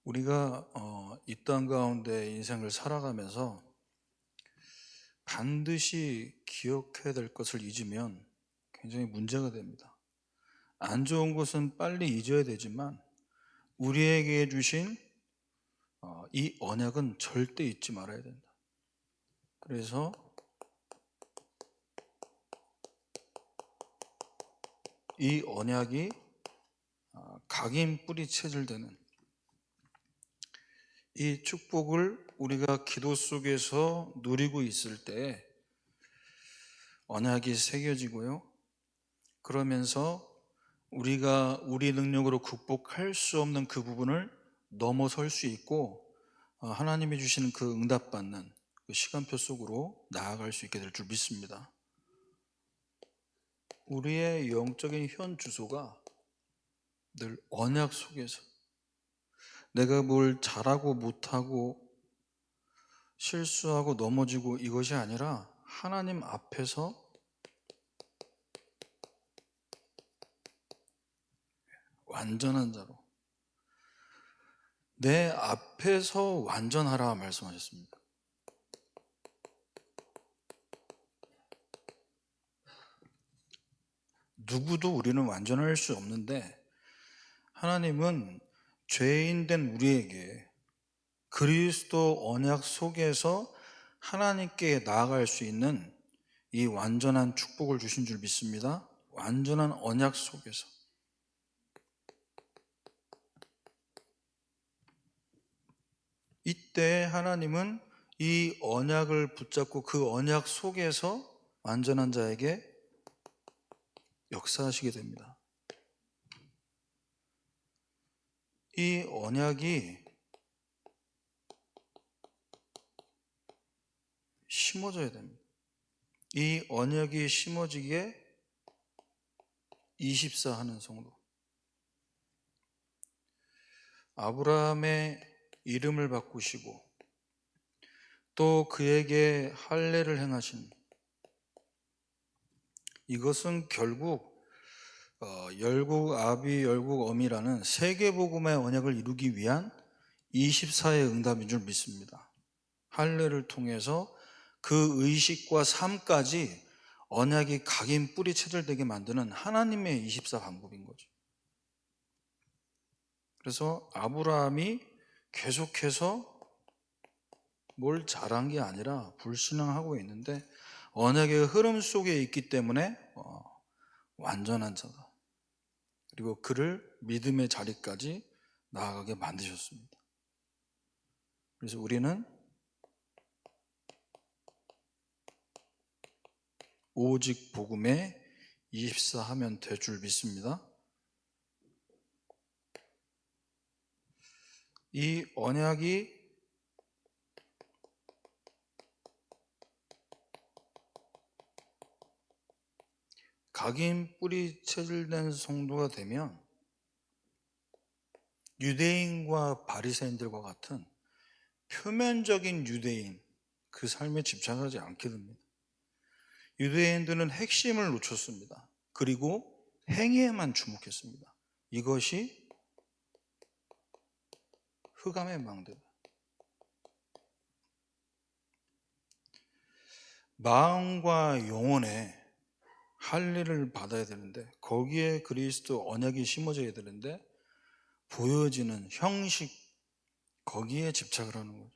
우리가 이 땅 가운데 인생을 살아가면서 반드시 기억해야 될 것을 잊으면 굉장히 문제가 됩니다. 안 좋은 것은 빨리 잊어야 되지만 우리에게 주신 이 언약은 절대 잊지 말아야 된다. 그래서 이 언약이 각인 뿌리 체질되는 이 축복을 우리가 기도 속에서 누리고 있을 때 언약이 새겨지고요. 그러면서 우리가 우리 능력으로 극복할 수 없는 그 부분을 넘어설 수 있고 하나님이 주시는 그 응답받는 그 시간표 속으로 나아갈 수 있게 될 줄 믿습니다. 우리의 영적인 현 주소가 늘 언약 속에서 내가 뭘 잘하고 못하고 실수하고 넘어지고 이것이 아니라 하나님 앞에서 완전한 자로 내 앞에서 완전하라 말씀하셨습니다. 누구도 우리는 완전할 수 없는데 하나님은 죄인된 우리에게 그리스도 언약 속에서 하나님께 나아갈 수 있는 이 완전한 축복을 주신 줄 믿습니다. 완전한 언약 속에서. 이때 하나님은 이 언약을 붙잡고 그 언약 속에서 완전한 자에게 역사하시게 됩니다. 이 언약이 심어져야 됩니다. 이 언약이 심어지기에 24 하는 성도. 아브라함의 이름을 바꾸시고 또 그에게 할례를 행하신 이것은 결국 열국 아비 열국 어미라는 세계복음의 언약을 이루기 위한 24의 응답인 줄 믿습니다. 할례를 통해서 그 의식과 삶까지 언약이 각인 뿌리 체질되게 만드는 하나님의 24 방법인 거죠. 그래서 아브라함이 계속해서 뭘 잘한 게 아니라 불신앙하고 있는데 언약의 흐름 속에 있기 때문에 완전한 자다. 그리고 그를 믿음의 자리까지 나아가게 만드셨습니다. 그래서 우리는 오직 복음에 24 하면 될 줄 믿습니다. 이 언약이 각인 뿌리 체질된 성도가 되면 유대인과 바리새인들과 같은 표면적인 유대인 그 삶에 집착하지 않게 됩니다. 유대인들은 핵심을 놓쳤습니다. 그리고 행위에만 주목했습니다. 이것이 흑암의 망대다. 마음과 영혼에 할례를 받아야 되는데 거기에 그리스도 언약이 심어져야 되는데 보여지는 형식 거기에 집착을 하는 거죠.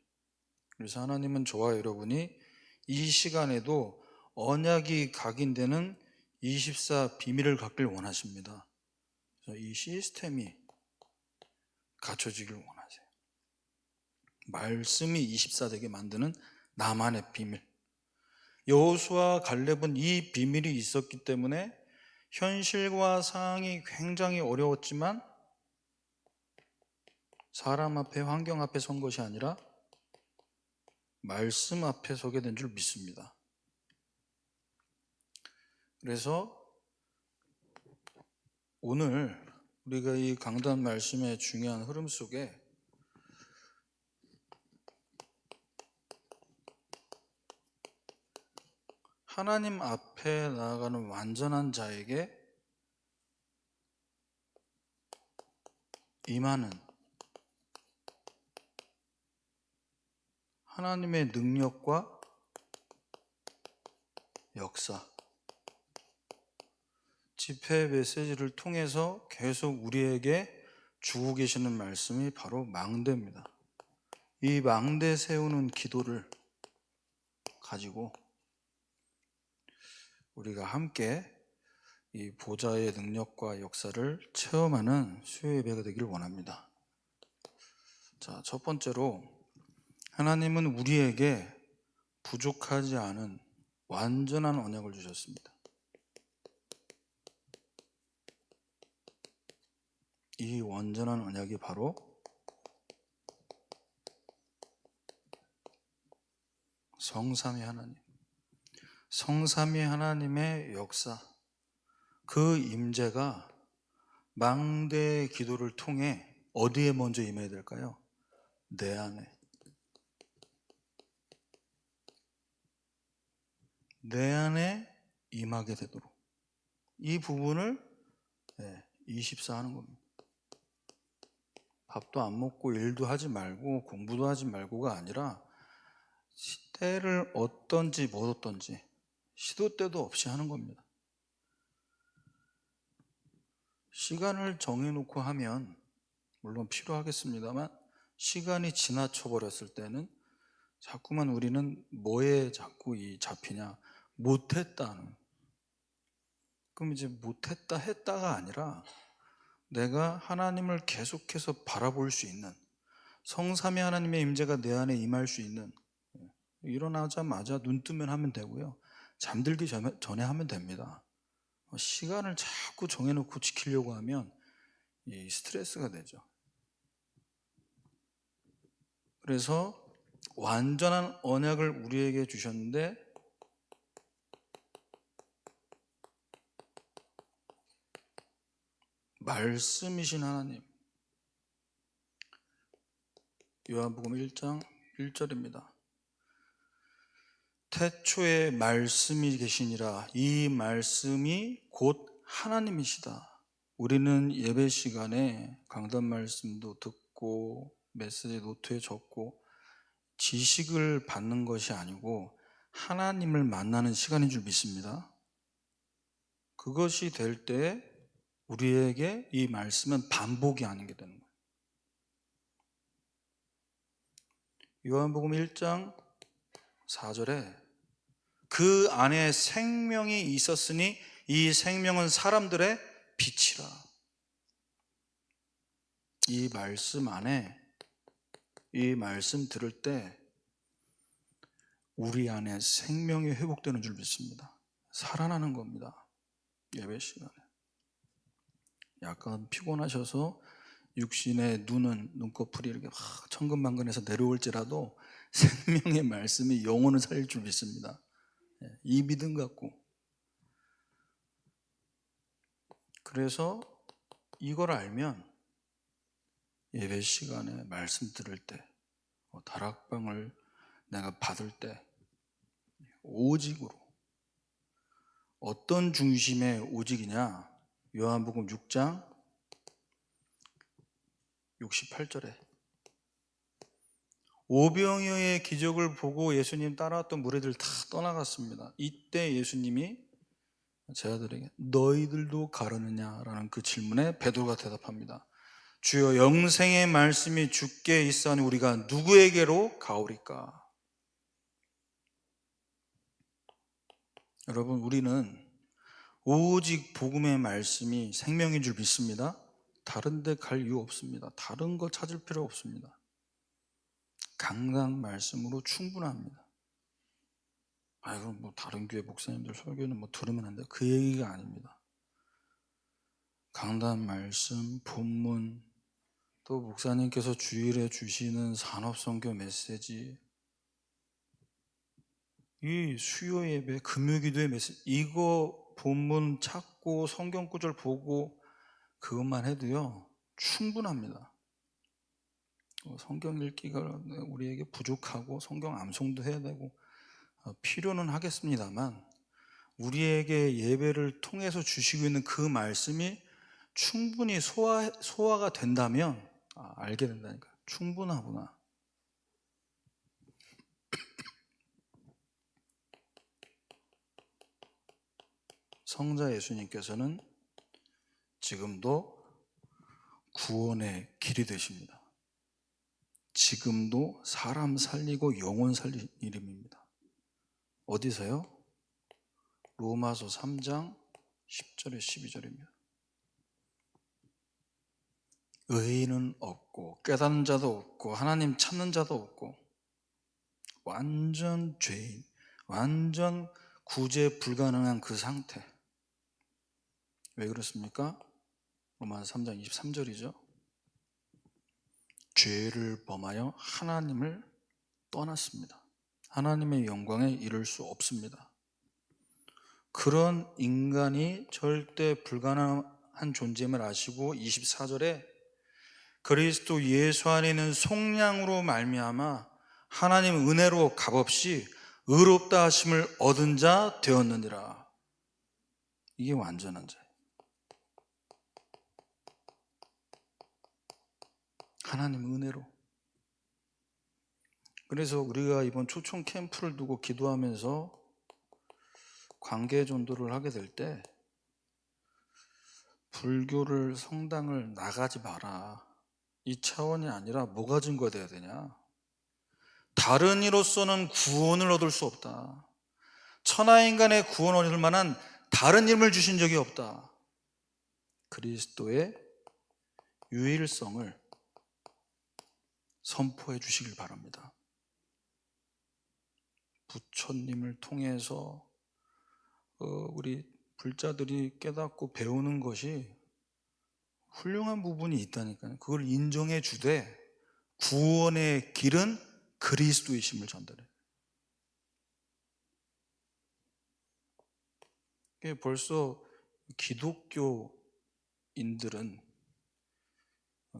그래서 하나님은 저와 여러분이 이 시간에도 언약이 각인되는 24 비밀을 갖길 원하십니다. 그래서 이 시스템이 갖춰지길 원하세요. 말씀이 24 되게 만드는 나만의 비밀. 여호수아 갈렙은 이 비밀이 있었기 때문에 현실과 상황이 굉장히 어려웠지만 사람 앞에 환경 앞에 선 것이 아니라 말씀 앞에 서게 된 줄 믿습니다. 그래서 오늘 우리가 이 강단 말씀의 중요한 흐름 속에 하나님 앞에 나아가는 완전한 자에게 임하는 하나님의 능력과 역사, 집회 메시지를 통해서 계속 우리에게 주고 계시는 말씀이 바로 망대입니다. 이 망대 세우는 기도를 가지고 우리가 함께 이 보좌의 능력과 역사를 체험하는 수요 예배가 되기를 원합니다. 자, 첫 번째로 하나님은 우리에게 부족하지 않은 완전한 언약을 주셨습니다. 이 완전한 언약이 바로 성삼위 하나님, 성삼위 하나님의 역사, 그 임재가 망대의 기도를 통해 어디에 먼저 임해야 될까요? 내 안에. 내 안에 임하게 되도록 이 부분을 24 하는 겁니다. 밥도 안 먹고 일도 하지 말고 공부도 하지 말고가 아니라 때를 어떤지 못 어떤지 시도 때도 없이 하는 겁니다. 시간을 정해놓고 하면 물론 필요하겠습니다만 시간이 지나쳐 버렸을 때는 자꾸만 우리는 뭐에 자꾸 잡히냐, 못했다는. 그럼 이제 못했다 했다가 아니라 내가 하나님을 계속해서 바라볼 수 있는, 성삼위 하나님의 임재가 내 안에 임할 수 있는, 일어나자마자 눈 뜨면 하면 되고요, 잠들기 전에 하면 됩니다. 시간을 자꾸 정해놓고 지키려고 하면 이 스트레스가 되죠. 그래서 완전한 언약을 우리에게 주셨는데 말씀이신 하나님, 요한복음 1장 1절입니다. 태초에 말씀이 계시니라. 이 말씀이 곧 하나님이시다. 우리는 예배 시간에 강단 말씀도 듣고 메시지 노트에 적고 지식을 받는 것이 아니고 하나님을 만나는 시간인 줄 믿습니다. 그것이 될 때 우리에게 이 말씀은 반복이 아닌 게 되는 거예요. 요한복음 1장 4절에 그 안에 생명이 있었으니 이 생명은 사람들의 빛이라. 이 말씀 안에, 이 말씀 들을 때 우리 안에 생명이 회복되는 줄 믿습니다. 살아나는 겁니다. 예배 시간에 약간 피곤하셔서 육신의 눈꺼풀이 이렇게 천근만근해서 내려올지라도 생명의 말씀이 영혼을 살릴 줄 믿습니다. 이 믿음 갖고. 그래서 이걸 알면 예배 시간에 말씀 들을 때, 다락방을 내가 받을 때 오직으로, 어떤 중심의 오직이냐, 요한복음 6장 68절에 오병이어의 기적을 보고 예수님 따라왔던 무리들 다 떠나갔습니다. 이때 예수님이 제 아들에게 너희들도 가르느냐라는 그 질문에 베드로가 대답합니다. 주여, 영생의 말씀이 주께 있사오니 우리가 누구에게로 가오리까? 여러분, 우리는 오직 복음의 말씀이 생명인 줄 믿습니다. 다른 데 갈 이유 없습니다. 다른 거 찾을 필요 없습니다. 강단 말씀으로 충분합니다. 그럼 뭐 다른 교회 목사님들 설교는 뭐 들으면 안 돼, 그 얘기가 아닙니다. 강단 말씀, 본문, 또 목사님께서 주일에 주시는 산업선교 메시지, 이 수요 예배, 금요기도의 메시지, 이거 본문 찾고 성경 구절 보고 그것만 해도요 충분합니다. 성경 읽기가 우리에게 부족하고 성경 암송도 해야 되고 필요는 하겠습니다만 우리에게 예배를 통해서 주시고 있는 그 말씀이 충분히 소화가 된다면 알게 된다니까요. 충분하구나. 성자 예수님께서는 지금도 구원의 길이 되십니다. 지금도 사람 살리고 영혼 살리는 이름입니다. 어디서요? 로마서 3장 10절에 12절입니다. 의인은 없고 깨닫는 자도 없고 하나님 찾는 자도 없고 완전 죄인, 완전 구제 불가능한 그 상태. 왜 그렇습니까? 로마서 3장 23절이죠. 죄를 범하여 하나님을 떠났습니다. 하나님의 영광에 이를 수 없습니다. 그런 인간이 절대 불가능한 존재임을 아시고 24절에 그리스도 예수 안에 있는 속량으로 말미암아 하나님 은혜로 값없이 의롭다 하심을 얻은 자 되었느니라. 이게 완전한 자예요. 하나님 은혜로. 그래서 우리가 이번 초청 캠프를 두고 기도하면서 관계 전도를 하게 될 때 불교를 성당을 나가지 마라, 이 차원이 아니라 뭐가 증거돼야 되냐? 다른 이로서는 구원을 얻을 수 없다. 천하인간의 구원을 얻을 만한 다른 이름을 주신 적이 없다. 그리스도의 유일성을 선포해 주시길 바랍니다. 부처님을 통해서 우리 불자들이 깨닫고 배우는 것이 훌륭한 부분이 있다니까요. 그걸 인정해 주되 구원의 길은 그리스도이심을 전달해요. 벌써 기독교인들은,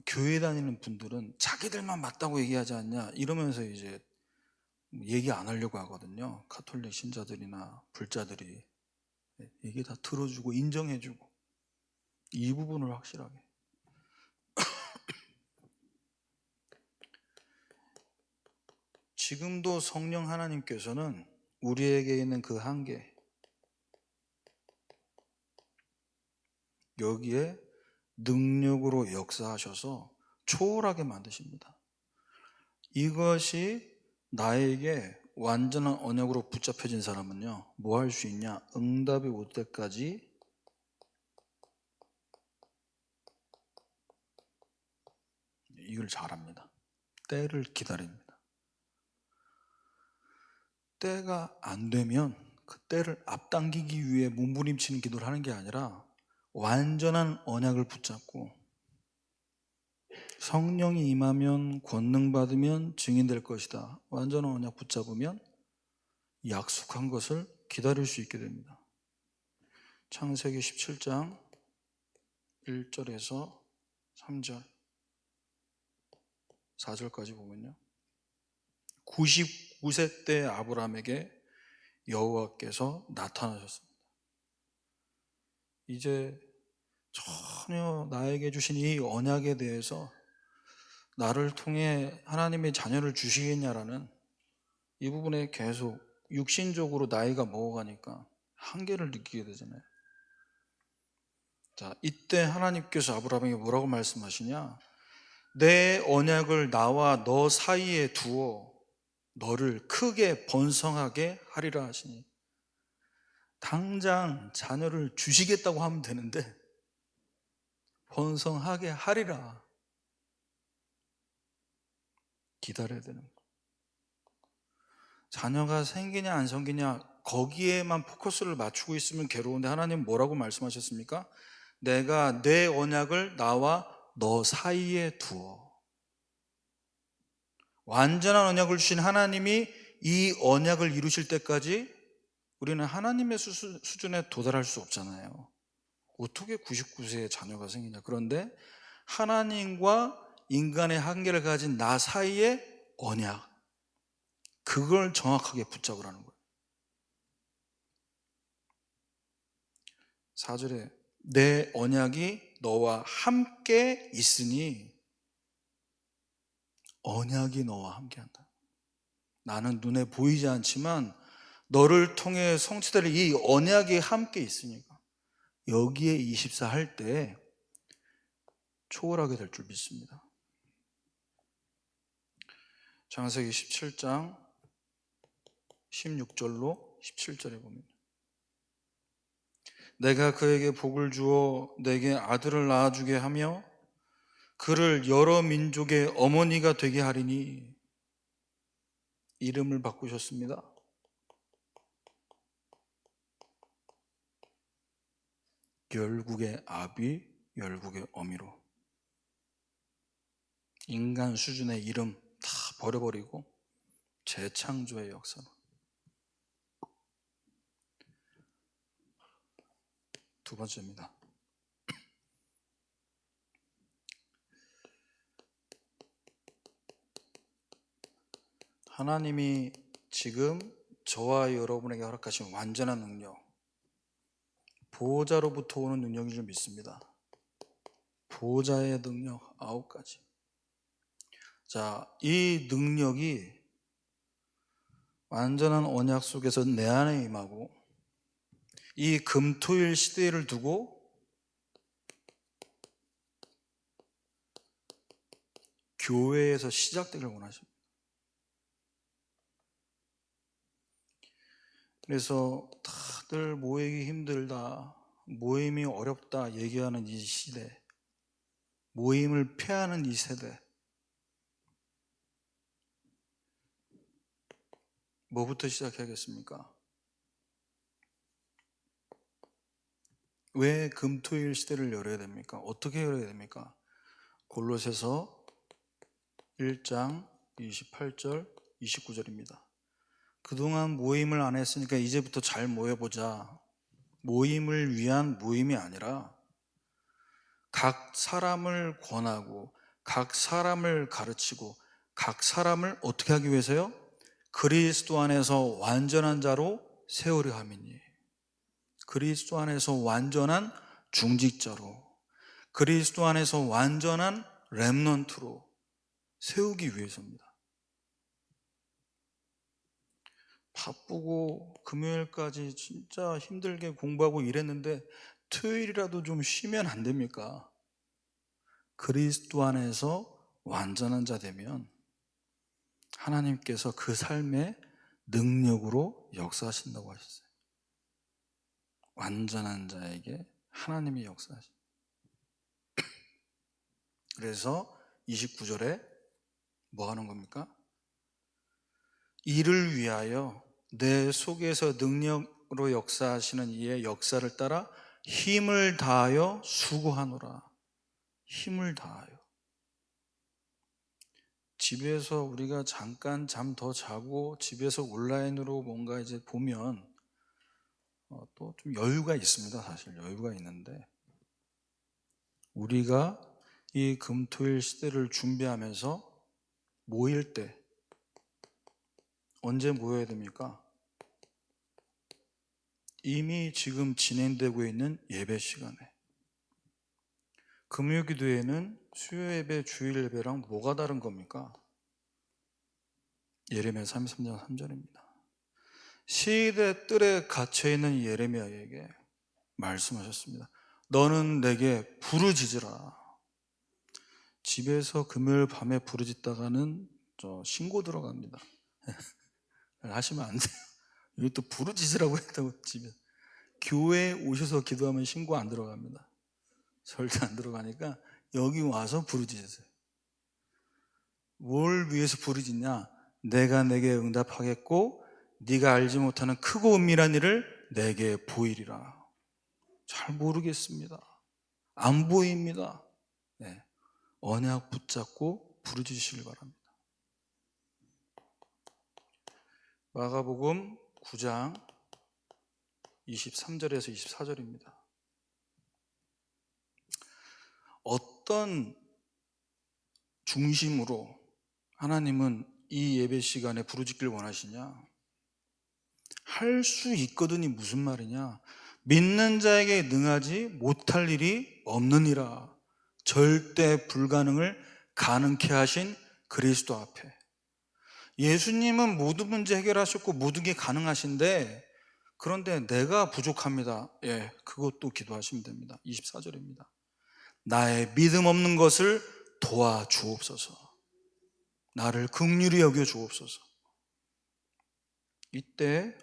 교회 다니는 분들은 자기들만 맞다고 얘기하지 않냐 이러면서 이제 얘기 안 하려고 하거든요. 가톨릭 신자들이나 불자들이 얘기 다 들어주고 인정해주고, 이 부분을 확실하게. 지금도 성령 하나님께서는 우리에게 있는 그 한계, 여기에 능력으로 역사하셔서 초월하게 만드십니다. 이것이 나에게 완전한 언약으로 붙잡혀진 사람은요, 뭐 할 수 있냐? 응답이 올 때까지 이걸 잘합니다. 때를 기다립니다. 때가 안 되면 그 때를 앞당기기 위해 몸부림치는 기도를 하는 게 아니라 완전한 언약을 붙잡고, 성령이 임하면 권능 받으면 증인될 것이다. 완전한 언약 붙잡으면 약속한 것을 기다릴 수 있게 됩니다. 창세기 17장 1절에서 3절 4절까지 보면요, 99세 때 아브라함에게 여호와께서 나타나셨습니다. 이제 전혀 나에게 주신 이 언약에 대해서 나를 통해 하나님의 자녀를 주시겠냐라는 이 부분에 계속 육신적으로 나이가 먹어가니까 한계를 느끼게 되잖아요. 자, 이때 하나님께서 아브라함에게 뭐라고 말씀하시냐? 내 언약을 나와 너 사이에 두어 너를 크게 번성하게 하리라 하시니, 당장 자녀를 주시겠다고 하면 되는데 번성하게 하리라. 기다려야 되는 거예요. 자녀가 생기냐 안 생기냐 거기에만 포커스를 맞추고 있으면 괴로운데, 하나님 뭐라고 말씀하셨습니까? 내가 내 언약을 나와 너 사이에 두어. 완전한 언약을 주신 하나님이 이 언약을 이루실 때까지 우리는 하나님의 수준에 도달할 수 없잖아요. 어떻게 99세에 자녀가 생기냐. 그런데 하나님과 인간의 한계를 가진 나 사이의 언약, 그걸 정확하게 붙잡으라는 거예요. 4절에 내 언약이 너와 함께 있으니, 언약이 너와 함께한다. 나는 눈에 보이지 않지만 너를 통해 성취될 이 언약이 함께 있으니까. 여기에 24 할 때 초월하게 될 줄 믿습니다. 창세기 17장 16절로 17절에 보면 내가 그에게 복을 주어 내게 아들을 낳아주게 하며 그를 여러 민족의 어머니가 되게 하리니 이름을 바꾸셨습니다. 열국의 아비, 열국의 어미로. 인간 수준의 이름 다 버려버리고 재창조의 역사로. 두 번째입니다. 하나님이 지금 저와 여러분에게 허락하신 완전한 능력, 보호자로부터 오는 능력인 줄 믿습니다. 보호자의 능력 9가지. 자, 이 능력이 완전한 언약 속에서 내 안에 임하고 이 금토일 시대를 두고 교회에서 시작되길 원하십니다. 그래서 다들 모이기 힘들다, 모임이 어렵다 얘기하는 이 시대, 모임을 피하는 이 세대, 뭐부터 시작해야겠습니까? 왜 금토일 시대를 열어야 됩니까? 어떻게 열어야 됩니까? 골로새서 1장 28절 29절입니다. 그동안 모임을 안 했으니까 이제부터 잘 모여보자. 모임을 위한 모임이 아니라 각 사람을 권하고 각 사람을 가르치고 각 사람을 어떻게 하기 위해서요? 그리스도 안에서 완전한 자로 세우려 함이니. 그리스도 안에서 완전한 중직자로, 그리스도 안에서 완전한 렘넌트로 세우기 위해서입니다. 바쁘고 금요일까지 진짜 힘들게 공부하고 일했는데 토요일이라도 좀 쉬면 안 됩니까? 그리스도 안에서 완전한 자 되면 하나님께서 그 삶의 능력으로 역사하신다고 하셨어요. 완전한 자에게 하나님이 역사하십니다. 그래서 29절에 뭐 하는 겁니까? 이를 위하여 내 속에서 능력으로 역사하시는 이의 역사를 따라 힘을 다하여 수고하노라. 힘을 다하여. 집에서 우리가 잠깐 잠 더 자고 집에서 온라인으로 뭔가 이제 보면 또 좀 여유가 있습니다. 사실 여유가 있는데 우리가 이 금토일 시대를 준비하면서 모일 때 언제 모여야 됩니까? 이미 지금 진행되고 있는 예배 시간에. 금요기도에는 수요 예배, 주일 예배랑 뭐가 다른 겁니까? 예레미야 33장 3절입니다. 시대 뜰에 갇혀있는 예레미야에게 말씀하셨습니다. 너는 내게 부르짖으라. 집에서 금요일 밤에 부르짖다가는 신고 들어갑니다. 하시면 안 돼요. 여기 또 부르짖으라고 했다고 집에. 교회에 오셔서 기도하면 신고 안 들어갑니다. 절대 안 들어가니까 여기 와서 부르짖으세요. 뭘 위해서 부르짖냐? 내가 내게 응답하겠고 네가 알지 못하는 크고 은밀한 일을 내게 보이리라. 잘 모르겠습니다. 안 보입니다. 네. 언약 붙잡고 부르짖으시길 바랍니다. 마가복음 9장 23절에서 24절입니다. 어떤 중심으로 하나님은 이 예배 시간에 부르짖길 원하시냐? 할 수 있거든이 무슨 말이냐? 믿는 자에게 능하지 못할 일이 없느니라. 절대 불가능을 가능케 하신 그리스도 앞에. 예수님은 모든 문제 해결하셨고 모든 게 가능하신데 그런데 내가 부족합니다. 예, 그것도 기도하시면 됩니다. 24절입니다. 나의 믿음 없는 것을 도와주옵소서. 나를 긍휼히 여겨 주옵소서. 이때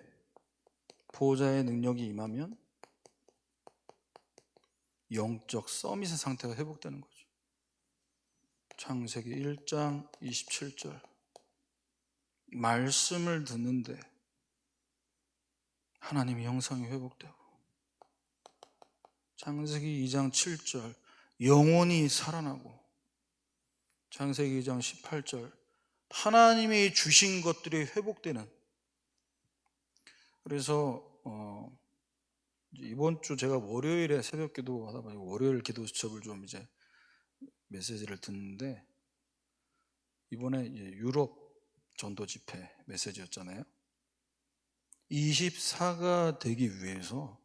보호자의 능력이 임하면 영적 서밋의 상태가 회복되는 거죠. 창세기 1장 27절. 말씀을 듣는데 하나님의 형상이 회복되고, 창세기 2장 7절 영혼이 살아나고, 창세기 2장 18절 하나님이 주신 것들이 회복되는. 그래서 이번 주 제가 월요일에 새벽 기도 하다 보니 월요일 기도 수첩을 좀 이제 메시지를 듣는데, 이번에 이제 유럽 전도 집회 메시지였잖아요. 24가 되기 위해서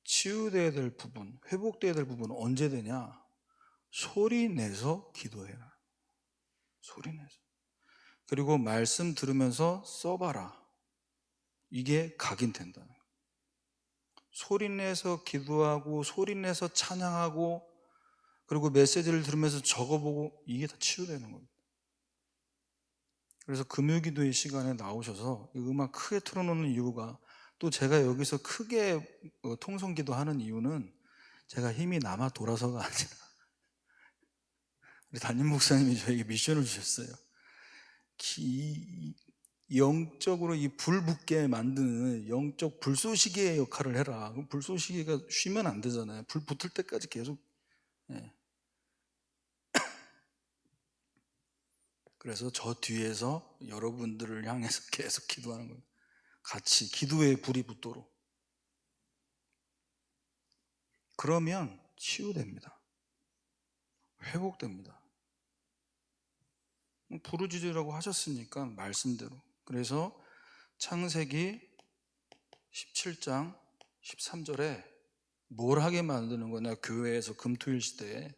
치유돼야 될 부분, 회복돼야 될 부분은 언제 되냐? 소리 내서 기도해라. 소리 내서. 그리고 말씀 들으면서 써봐라. 이게 각인된다. 소리 내서 기도하고 소리 내서 찬양하고 그리고 메시지를 들으면서 적어보고, 이게 다 치유되는 겁니다. 그래서 금요기도의 시간에 나오셔서 이 음악 크게 틀어놓는 이유가, 또 제가 여기서 크게 통성기도 하는 이유는 제가 힘이 남아 돌아서가 아니라 우리 담임 목사님이 저에게 미션을 주셨어요. 영적으로 이 불 붙게 만드는 영적 불쏘시개의 역할을 해라. 불쏘시개가 쉬면 안 되잖아요. 불 붙을 때까지 계속. 예. 그래서 저 뒤에서 여러분들을 향해서 계속 기도하는 거예요. 같이 기도의 불이 붙도록. 그러면 치유됩니다. 회복됩니다. 부르짖으라고 하셨으니까 말씀대로. 그래서 창세기 17장 13절에 뭘 하게 만드는 거냐? 교회에서 금토일 시대에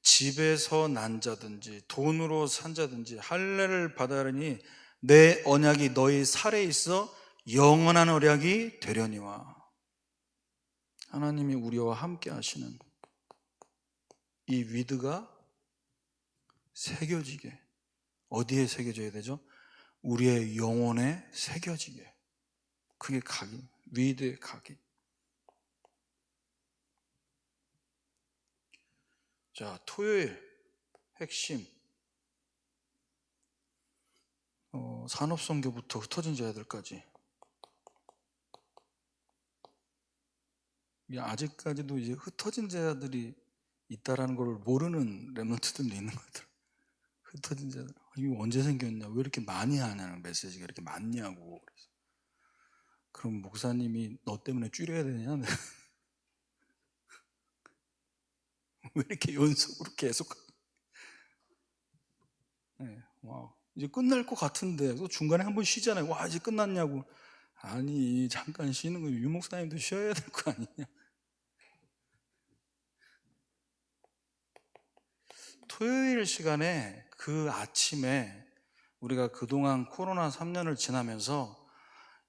집에서 난 자든지 돈으로 산 자든지 할례를 받으려니 내 언약이 너희 살에 있어 영원한 언약이 되려니와. 하나님이 우리와 함께 하시는 이 위드가 새겨지게. 어디에 새겨져야 되죠? 우리의 영혼에 새겨지게. 그게 각인, 위드의 각인. 자, 토요일 핵심, 산업선교부터 흩어진 자들까지. 아직까지도 이제 흩어진 자들이 있다라는 걸 모르는 렘넌트들도 있는 것 같아요. 흩어진 자들, 이거 언제 생겼냐? 왜 이렇게 많이 하냐는 메시지가 이렇게 많냐고. 그래서 그럼 목사님이 너 때문에 줄여야 되냐? 왜 이렇게 연속으로 계속? 네, 와, 이제 끝날 것 같은데 또 중간에 한번 쉬잖아요. 와, 이제 끝났냐고. 아니, 잠깐 쉬는 거예요. 유 목사님도 쉬어야 될 거 아니냐. 토요일 시간에 그 아침에 우리가 그동안 코로나 3년을 지나면서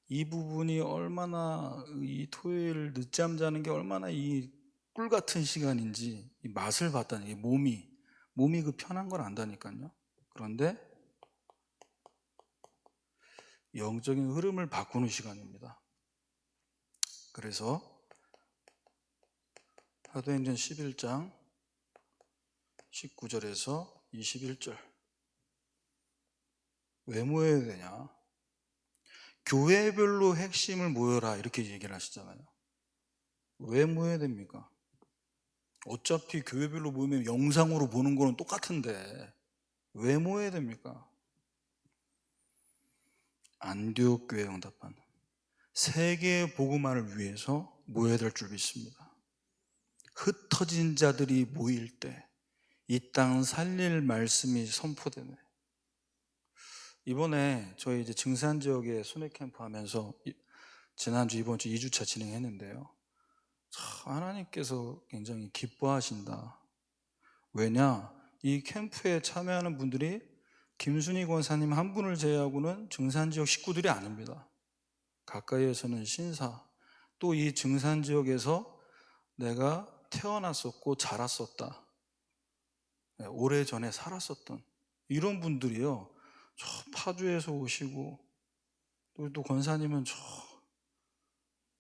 이 부분이 얼마나, 이 토요일 늦잠 자는 게 얼마나 이 꿀 같은 시간인지 이 맛을 봤다니. 이 몸이 그 편한 걸 안다니까요. 그런데 영적인 흐름을 바꾸는 시간입니다. 그래서 사도행전 11장 19절에서 21절 왜 모여야 되냐? 교회별로 핵심을 모여라, 이렇게 얘기를 하시잖아요. 왜 모여야 됩니까? 어차피 교회별로 모이면 영상으로 보는 거는 똑같은데 왜 모여야 됩니까? 안디옥 교회 응답한 세계 복음화를 위해서 모여야 될 줄 믿습니다. 흩어진 자들이 모일 때 이 땅 살릴 말씀이 선포되네. 이번에 저희 이제 증산 지역에 순회 캠프 하면서 지난주 이번 주 2주차 진행했는데요. 하나님께서 굉장히 기뻐하신다. 왜냐? 이 캠프에 참여하는 분들이 김순희 권사님 한 분을 제외하고는 증산지역 식구들이 아닙니다. 가까이에서는 신사, 또 이 증산지역에서 내가 태어났었고 자랐었다, 오래전에 살았었던 이런 분들이요, 저 파주에서 오시고, 또 권사님은 저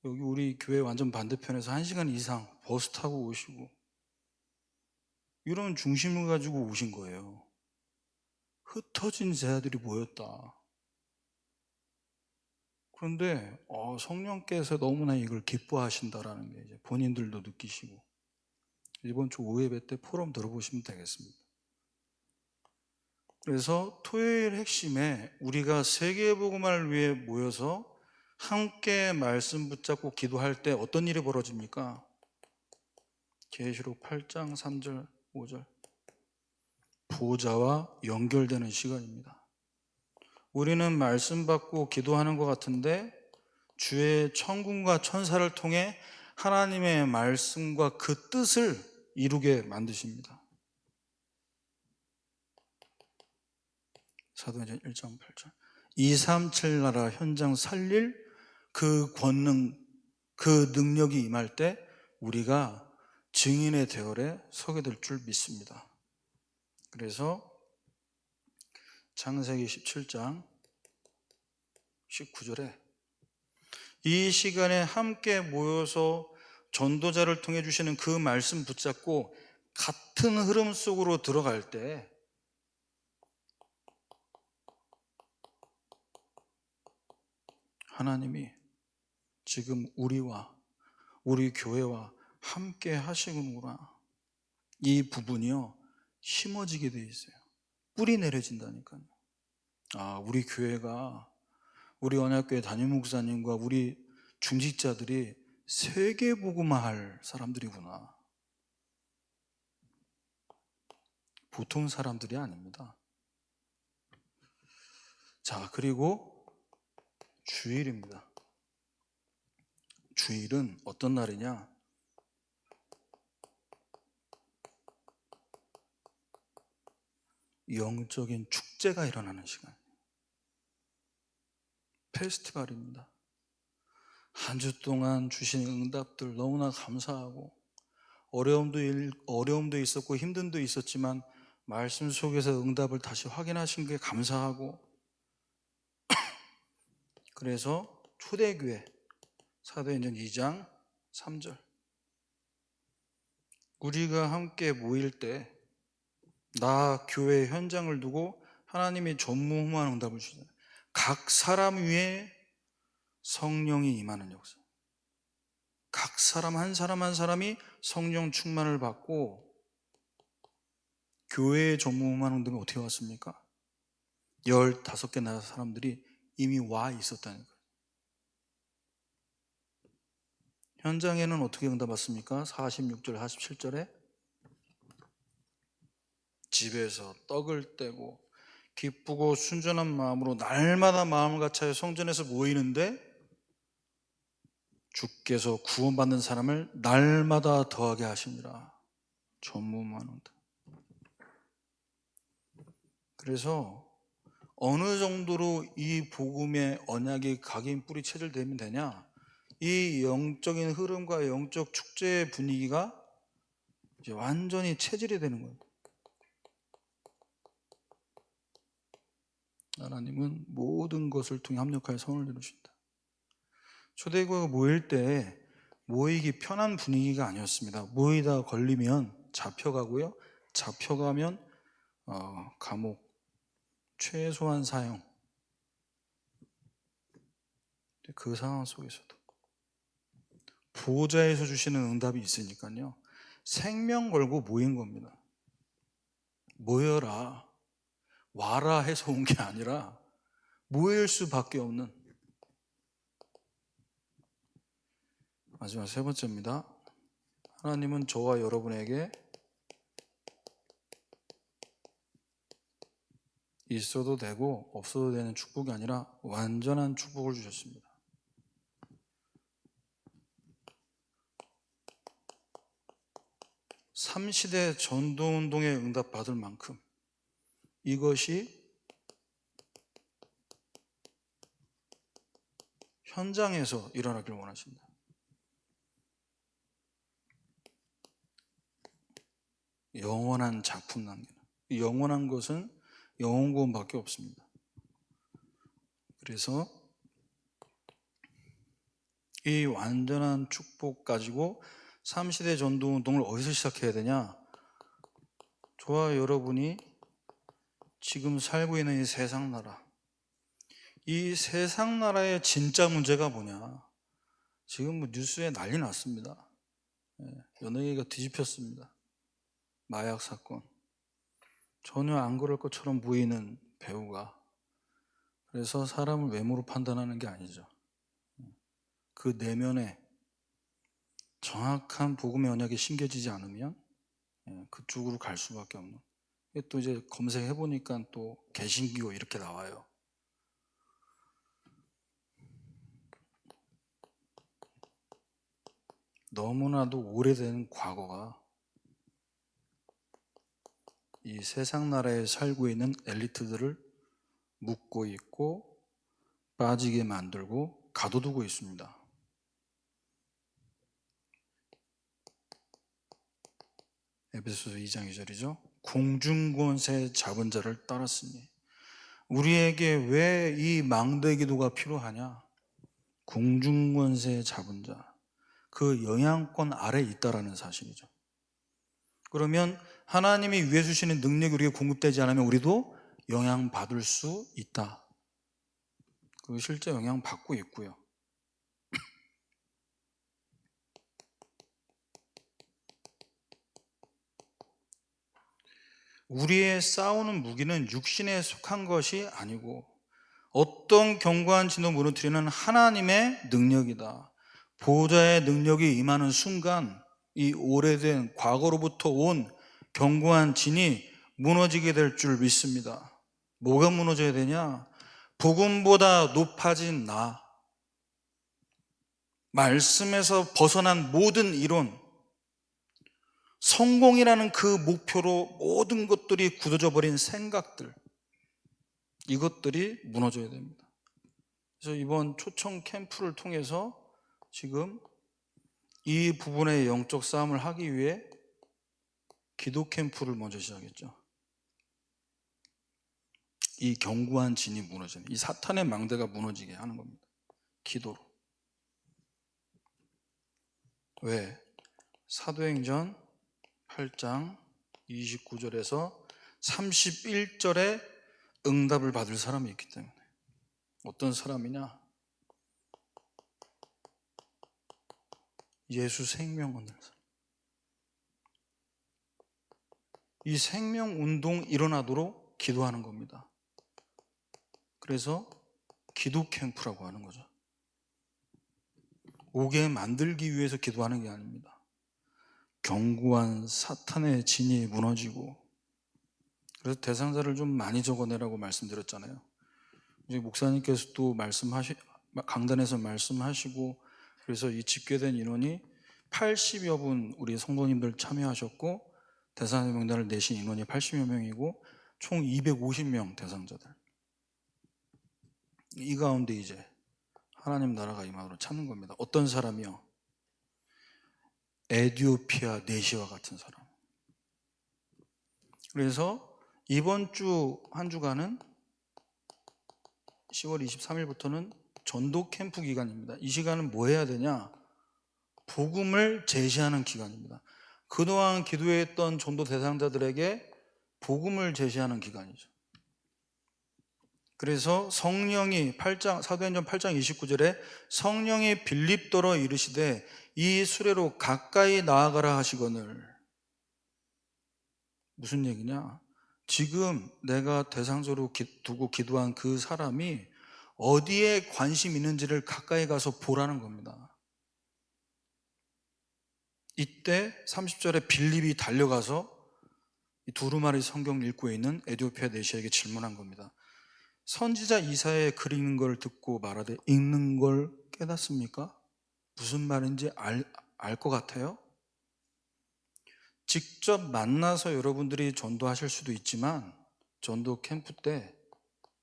여기 우리 교회 완전 반대편에서 1시간 이상 버스 타고 오시고, 이런 중심을 가지고 오신 거예요. 흩어진 제자들이 모였다. 그런데 성령께서 너무나 이걸 기뻐하신다라는 게 이제 본인들도 느끼시고, 이번 주 5예배 때 포럼 들어보시면 되겠습니다. 그래서 토요일 핵심에 우리가 세계복음화를 위해 모여서 함께 말씀 붙잡고 기도할 때 어떤 일이 벌어집니까? 계시록 8장 3절 5절, 보좌와 연결되는 시간입니다. 우리는 말씀 받고 기도하는 것 같은데 주의 천군과 천사를 통해 하나님의 말씀과 그 뜻을 이루게 만드십니다. 사도행전 1장 8절, 237 나라 현장 살릴 그 권능, 그 능력이 임할 때 우리가 증인의 대열에 서게 될 줄 믿습니다. 그래서 창세기 17장 19절에 이 시간에 함께 모여서 전도자를 통해 주시는 그 말씀 붙잡고 같은 흐름 속으로 들어갈 때 하나님이 지금 우리와 우리 교회와 함께 하시는구나, 이 부분이요 심어지게 돼 있어요. 뿌리 내려진다니까요. 우리 교회가, 우리 언약교회 담임 목사님과 우리 중직자들이 세계복음화할 사람들이구나. 보통 사람들이 아닙니다. 자, 그리고 주일입니다. 주일은 어떤 날이냐? 영적인 축제가 일어나는 시간, 페스티벌입니다. 한 주 동안 주신 응답들 너무나 감사하고, 어려움도 있었고 힘듦도 있었지만 말씀 속에서 응답을 다시 확인하신 게 감사하고, 그래서 초대교회 사도행전 2장 3절, 우리가 함께 모일 때 나 교회 현장을 두고 하나님이 전무후무한 응답을 주시다. 각 사람 위에 성령이 임하는 역사, 각 사람 한 사람 한 사람이 성령 충만을 받고, 교회의 전무후무한 응답이 어떻게 왔습니까? 15개 나라 사람들이 이미 와 있었다는 거예요. 현장에는 어떻게 응답 받습니까? 46절 47절에 집에서 떡을 떼고 기쁘고 순전한 마음으로 날마다 마음을 같이하여 성전에서 모이는데 주께서 구원받는 사람을 날마다 더하게 하시니라. 전무후무한 응답. 그래서 어느 정도로 이 복음의 언약이 각인 뿌리 체질되면 되냐? 이 영적인 흐름과 영적 축제의 분위기가 이제 완전히 체질이 되는 거예요. 하나님은 모든 것을 통해 합력하여 선을 이루신다. 초대교회가 모일 때 모이기 편한 분위기가 아니었습니다. 모이다 걸리면 잡혀가고요, 잡혀가면 감옥, 최소한 사형. 그 상황 속에서도 보호자에서 주시는 응답이 있으니까요, 생명 걸고 모인 겁니다. 모여라, 와라 해서 온 게 아니라 모일 수밖에 없는. 마지막 세 번째입니다. 하나님은 저와 여러분에게 있어도 되고 없어도 되는 축복이 아니라 완전한 축복을 주셨습니다. 삼시대 전도운동에 응답받을 만큼 이것이 현장에서 일어나길 원하신다. 영원한 작품 남기는. 영원한 것은 영원 구원밖에 없습니다. 그래서 이 완전한 축복 가지고 3시대 전도운동을 어디서 시작해야 되냐? 저와 여러분이 지금 살고 있는 이 세상 나라, 이 세상 나라의 진짜 문제가 뭐냐? 지금 뭐 뉴스에 난리 났습니다. 연예계가 뒤집혔습니다. 마약 사건. 전혀 안 그럴 것처럼 보이는 배우가, 그래서 사람을 외모로 판단하는 게 아니죠. 그 내면에 정확한 복음의 언약이 심겨지지 않으면 그쪽으로 갈 수밖에 없는. 또 이제 검색해 보니까 또 개신교 이렇게 나와요. 너무나도 오래된 과거가 이 세상 나라에 살고 있는 엘리트들을 묶고 있고 빠지게 만들고 가둬두고 있습니다. 에베소서 2장 2절이죠. 공중권세 잡은 자를 따랐으니. 우리에게 왜 이 망대 기도가 필요하냐? 공중권세 잡은 자, 그 영향권 아래 있다라는 사실이죠. 그러면 하나님이 위에 주시는 능력이 우리에게 공급되지 않으면 우리도 영향받을 수 있다. 그 실제 영향받고 있고요. 우리의 싸우는 무기는 육신에 속한 것이 아니고 어떤 견고한 진도 무너뜨리는 하나님의 능력이다. 보호자의 능력이 임하는 순간 이 오래된 과거로부터 온 견고한 진이 무너지게 될 줄 믿습니다. 뭐가 무너져야 되냐? 복음보다 높아진 나, 말씀에서 벗어난 모든 이론, 성공이라는 그 목표로 모든 것들이 굳어져 버린 생각들, 이것들이 무너져야 됩니다. 그래서 이번 초청 캠프를 통해서 지금 이 부분의 영적 싸움을 하기 위해 기도 캠프를 먼저 시작했죠. 이 견고한 진이 무너지는, 이 사탄의 망대가 무너지게 하는 겁니다. 기도로. 왜? 사도행전 8장 29절에서 31절에 응답을 받을 사람이 있기 때문에. 어떤 사람이냐? 예수 생명 얻는 사람. 이 생명 운동 일어나도록 기도하는 겁니다. 그래서 기도 캠프라고 하는 거죠. 오게 만들기 위해서 기도하는 게 아닙니다. 견고한 사탄의 진이 무너지고. 그래서 대상자를 좀 많이 적어내라고 말씀드렸잖아요. 이제 목사님께서 또 강단에서 말씀하시고, 그래서 이 집계된 인원이 80여 분 우리 성도님들 참여하셨고, 대상자 명단을 내신 인원이 80여 명이고 총 250명 대상자들. 이 가운데 이제 하나님 나라가 임함으로 찾는 겁니다. 어떤 사람이요? 에티오피아 내시와 같은 사람. 그래서 이번 주 한 주간은 10월 23일부터는 전도 캠프 기간입니다. 이 시간은 뭐 해야 되냐? 복음을 제시하는 기간입니다. 그동안 기도했던 전도 대상자들에게 복음을 제시하는 기간이죠. 그래서 성령이 사도행전 8장 29절에 성령이 빌립더러 이르시되 이 수레로 가까이 나아가라 하시거늘. 무슨 얘기냐? 지금 내가 대상자로 두고 기도한 그 사람이 어디에 관심 있는지를 가까이 가서 보라는 겁니다. 이때 30절에 빌립이 달려가서 두루마리 성경을 읽고 있는 에티오피아 내시에게 질문한 겁니다. 선지자 이사야의 글 읽는 걸 듣고 말하되 읽는 걸 깨닫습니까? 무슨 말인지 알 것 같아요? 직접 만나서 여러분들이 전도하실 수도 있지만 전도 캠프 때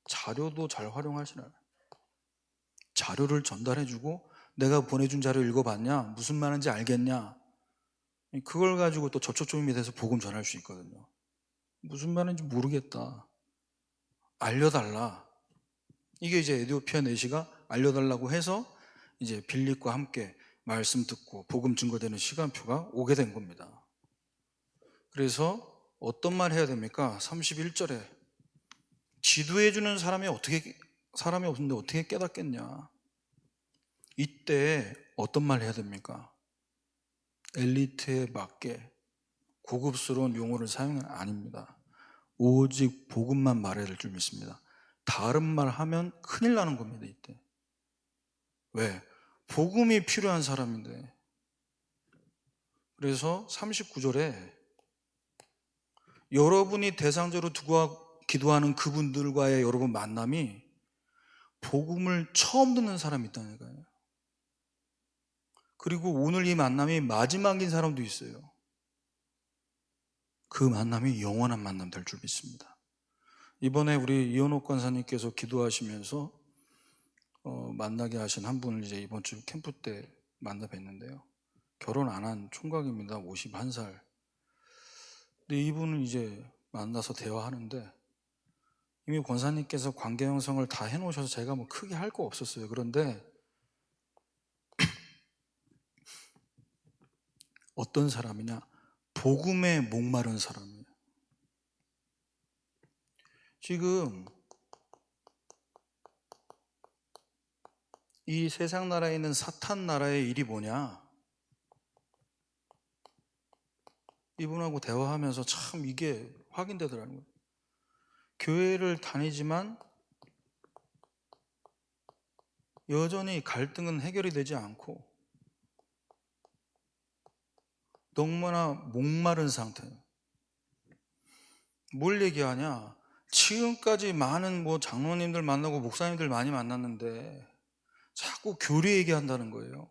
자료도 잘 활용하시나요? 자료를 전달해주고 내가 보내준 자료 읽어봤냐? 무슨 말인지 알겠냐? 그걸 가지고 또 접촉점이 돼서 복음 전할 수 있거든요. 무슨 말인지 모르겠다. 알려달라. 이게 이제 에디오피아 내시가 알려달라고 해서 이제 빌립과 함께 말씀 듣고 복음 증거되는 시간표가 오게 된 겁니다. 그래서 어떤 말 해야 됩니까? 31절에 지도해주는 사람이 없는데 어떻게 깨닫겠냐? 이때 어떤 말 해야 됩니까? 엘리트에 맞게 고급스러운 용어를 사용은 아닙니다. 오직 복음만 말해야 될 줄 믿습니다. 다른 말 하면 큰일 나는 겁니다. 이때. 왜? 복음이 필요한 사람인데. 그래서 39절에 여러분이 대상자로 두고 기도하는 그분들과의 여러분 만남이 복음을 처음 듣는 사람이 있다니까요. 그리고 오늘 이 만남이 마지막인 사람도 있어요. 그 만남이 영원한 만남 될 줄 믿습니다. 이번에 우리 이현옥 권사님께서 기도하시면서 만나게 하신 한 분을 이제 이번 주 캠프 때 만나 뵀는데요. 결혼 안 한 총각입니다. 51살. 근데 이분은 이제 만나서 대화하는데 이미 권사님께서 관계 형성을 다 해놓으셔서 제가 뭐 크게 할 거 없었어요. 그런데 어떤 사람이냐? 복음에 목마른 사람이에요. 지금 이 세상 나라에 있는 사탄 나라의 일이 뭐냐? 이분하고 대화하면서 참 이게 확인되더라는 거예요. 교회를 다니지만 여전히 갈등은 해결이 되지 않고 너무나 목마른 상태예요. 뭘 얘기하냐? 지금까지 많은 장로님들 만나고 목사님들 많이 만났는데 자꾸 교리 얘기한다는 거예요.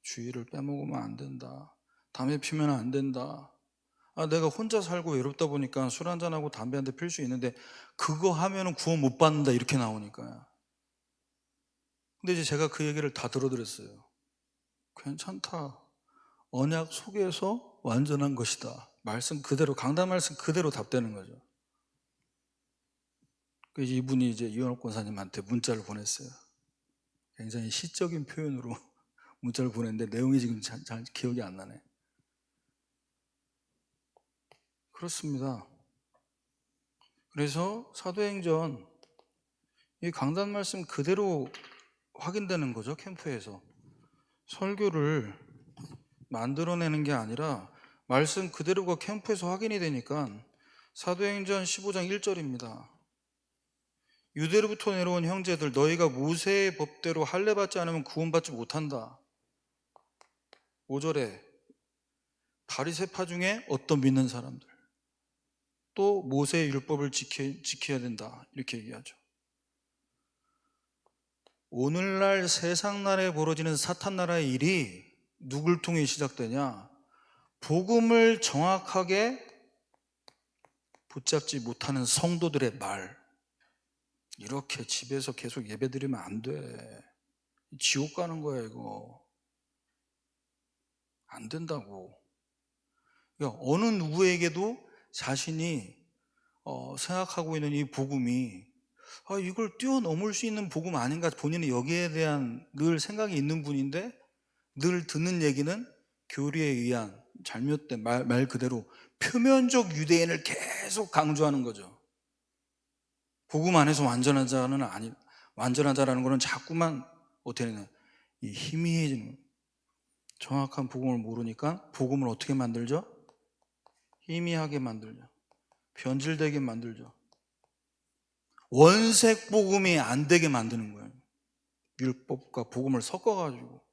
주의를 빼먹으면 안 된다. 담배 피면 안 된다. 내가 혼자 살고 외롭다 보니까 술 한잔하고 담배 한 대 필 수 있는데 그거 하면은 구원 못 받는다 이렇게 나오니까요. 근데 이제 제가 그 얘기를 다 들어드렸어요. 괜찮다. 언약 속에서 완전한 것이다. 말씀 그대로, 강단 말씀 그대로 답되는 거죠. 그래서 이분이 이제 이현옥 권사님한테 문자를 보냈어요. 굉장히 시적인 표현으로 문자를 보냈는데 내용이 지금 잘 기억이 안 나네. 그렇습니다. 그래서 사도행전 이 강단 말씀 그대로 확인되는 거죠. 캠프에서 설교를 만들어내는 게 아니라 말씀 그대로가 캠프에서 확인이 되니까 사도행전 15장 1절입니다. 유대로부터 내려온 형제들, 너희가 모세의 법대로 할례 받지 않으면 구원받지 못한다. 5절에 바리새파 중에 어떤 믿는 사람들, 또 모세의 율법을 지켜야 된다 이렇게 얘기하죠. 오늘날 세상 나라에 벌어지는 사탄 나라의 일이 누굴 통해 시작되냐? 복음을 정확하게 붙잡지 못하는 성도들의 말. 이렇게 집에서 계속 예배드리면 안 돼. 지옥 가는 거야 이거. 안 된다고. 그러니까 어느 누구에게도 자신이 생각하고 있는 이 복음이 이걸 뛰어넘을 수 있는 복음 아닌가, 본인은 여기에 대한 늘 생각이 있는 분인데 늘 듣는 얘기는 교리에 의한 잘못된 말 그대로 표면적 유대인을 계속 강조하는 거죠. 복음 안에서 완전한 자는 완전한 자라는 거는 자꾸만 어떻게 되냐, 이 희미해지는 거예요. 정확한 복음을 모르니까 복음을 어떻게 만들죠? 희미하게 만들죠. 변질되게 만들죠. 원색 복음이 안 되게 만드는 거예요. 율법과 복음을 섞어가지고.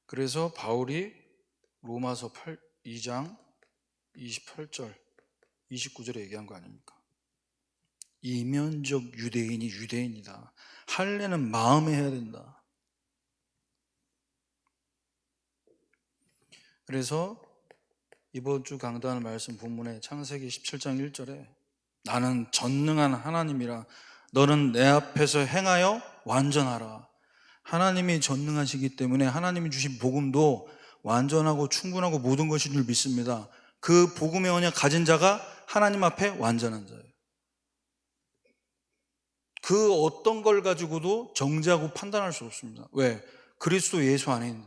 그래서 바울이 로마서 2장 28절 29절에 얘기한 거 아닙니까? 이면적 유대인이 유대인이다. 할례는 마음에 해야 된다. 그래서 이번 주 강단 말씀 본문에 창세기 17장 1절에 나는 전능한 하나님이라. 너는 내 앞에서 행하여 완전하라. 하나님이 전능하시기 때문에 하나님이 주신 복음도 완전하고 충분하고 모든 것인 줄 믿습니다. 그 복음의 언약 가진 자가 하나님 앞에 완전한 자예요. 그 어떤 걸 가지고도 정죄하고 판단할 수 없습니다. 왜? 그리스도 예수 안에 있는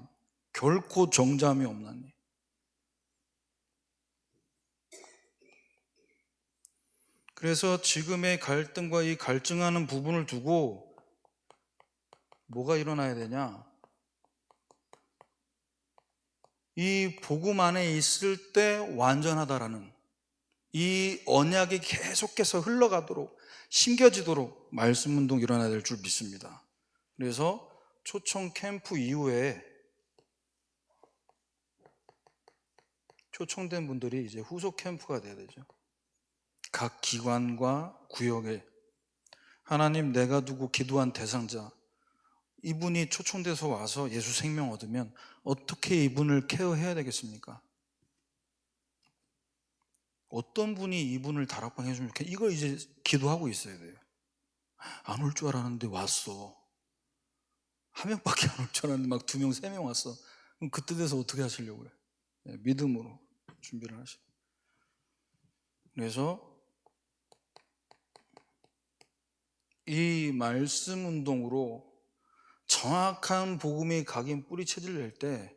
결코 정죄함이 없나니. 그래서 지금의 갈등과 이 갈증하는 부분을 두고 뭐가 일어나야 되냐? 이 복음 안에 있을 때 완전하다라는 이 언약이 계속해서 흘러가도록 심겨지도록 말씀 운동이 일어나야 될 줄 믿습니다. 그래서 초청 캠프 이후에 초청된 분들이 이제 후속 캠프가 돼야 되죠. 각 기관과 구역에 하나님 내가 두고 기도한 대상자, 이분이 초청돼서 와서 예수 생명 얻으면 어떻게 이분을 케어해야 되겠습니까? 어떤 분이 이분을 다락방 해주면 좋겠, 이걸 이제 기도하고 있어야 돼요. 안 올 줄 알았는데 왔어. 한 명밖에 안 올 줄 알았는데 막 2명, 3명 왔어. 그럼 그때 돼서 어떻게 하시려고요? 믿음으로 준비를 하시고. 그래서 이 말씀 운동으로 정확한 복음이 각인 뿌리 체질을 낼 때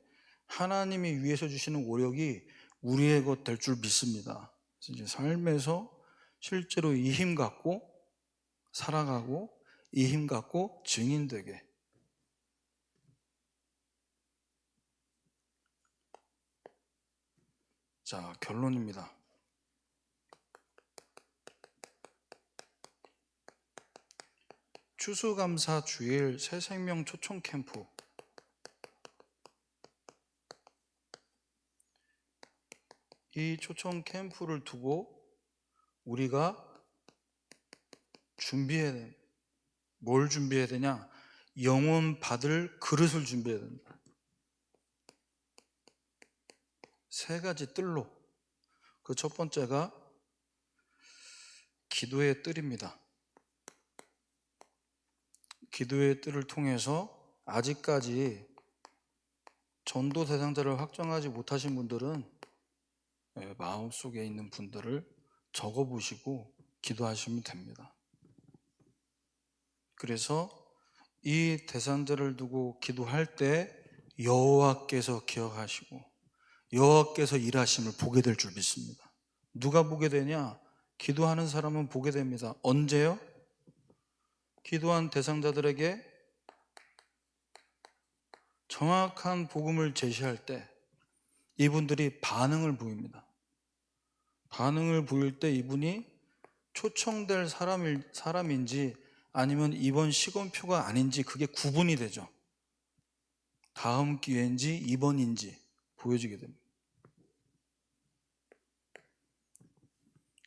하나님이 위에서 주시는 오력이 우리의 것 될 줄 믿습니다. 그래서 이제 삶에서 실제로 이 힘 갖고 살아가고 이 힘 갖고 증인되게. 자, 결론입니다. 추수감사 주일 새생명 초청 캠프, 이 초청 캠프를 두고 우리가 준비해야 돼. 뭘 준비해야 되냐? 영혼 받을 그릇을 준비해야 된다. 3가지 뜰로. 그 첫 번째가 기도의 뜰입니다. 기도의 뜰을 통해서 아직까지 전도 대상자를 확정하지 못하신 분들은 마음속에 있는 분들을 적어보시고 기도하시면 됩니다. 그래서 이 대상자를 두고 기도할 때 여호와께서 기억하시고 여호와께서 일하심을 보게 될 줄 믿습니다. 누가 보게 되냐? 기도하는 사람은 보게 됩니다. 언제요? 기도한 대상자들에게 정확한 복음을 제시할 때 이분들이 반응을 보입니다. 반응을 보일 때 이분이 초청될 사람인지 아니면 이번 시건표가 아닌지 그게 구분이 되죠. 다음 기회인지 이번인지 보여지게 됩니다.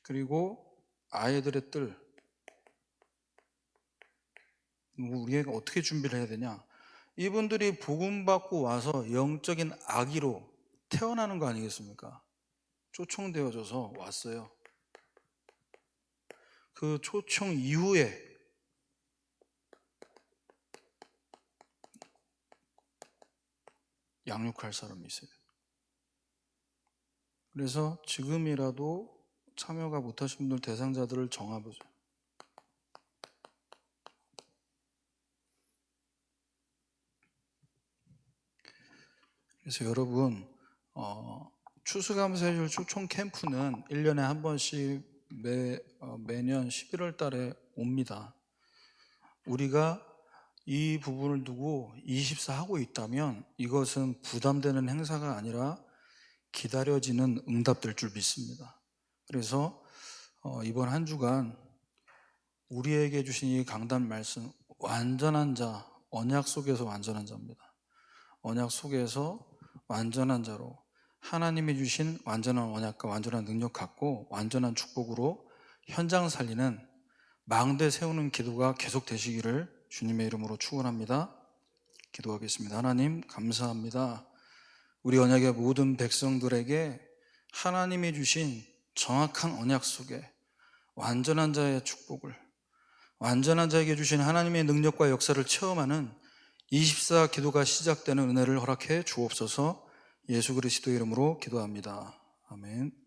그리고 아이들의 뜰, 우리가 어떻게 준비를 해야 되냐? 이분들이 복음 받고 와서 영적인 아기로 태어나는 거 아니겠습니까? 초청되어져서 왔어요. 그 초청 이후에 양육할 사람이 있어요. 그래서 지금이라도 참여가 못하신 분들 대상자들을 정해보죠. 그래서 여러분, 추수감사절 초청 캠프는 1년에 한 번씩 매년 11월 달에 옵니다. 우리가 이 부분을 두고 24 하고 있다면 이것은 부담되는 행사가 아니라 기다려지는 응답될 줄 믿습니다. 그래서 이번 한 주간 우리에게 주신 이 강단 말씀, 완전한 자, 언약 속에서 완전한 자입니다. 언약 속에서 완전한 자로 하나님이 주신 완전한 언약과 완전한 능력 갖고 완전한 축복으로 현장 살리는 망대 세우는 기도가 계속 되시기를 주님의 이름으로 축원합니다. 기도하겠습니다. 하나님 감사합니다. 우리 언약의 모든 백성들에게 하나님이 주신 정확한 언약 속에 완전한 자의 축복을, 완전한 자에게 주신 하나님의 능력과 역사를 체험하는 24 기도가 시작되는 은혜를 허락해 주옵소서. 예수 그리스도의 이름으로 기도합니다. 아멘.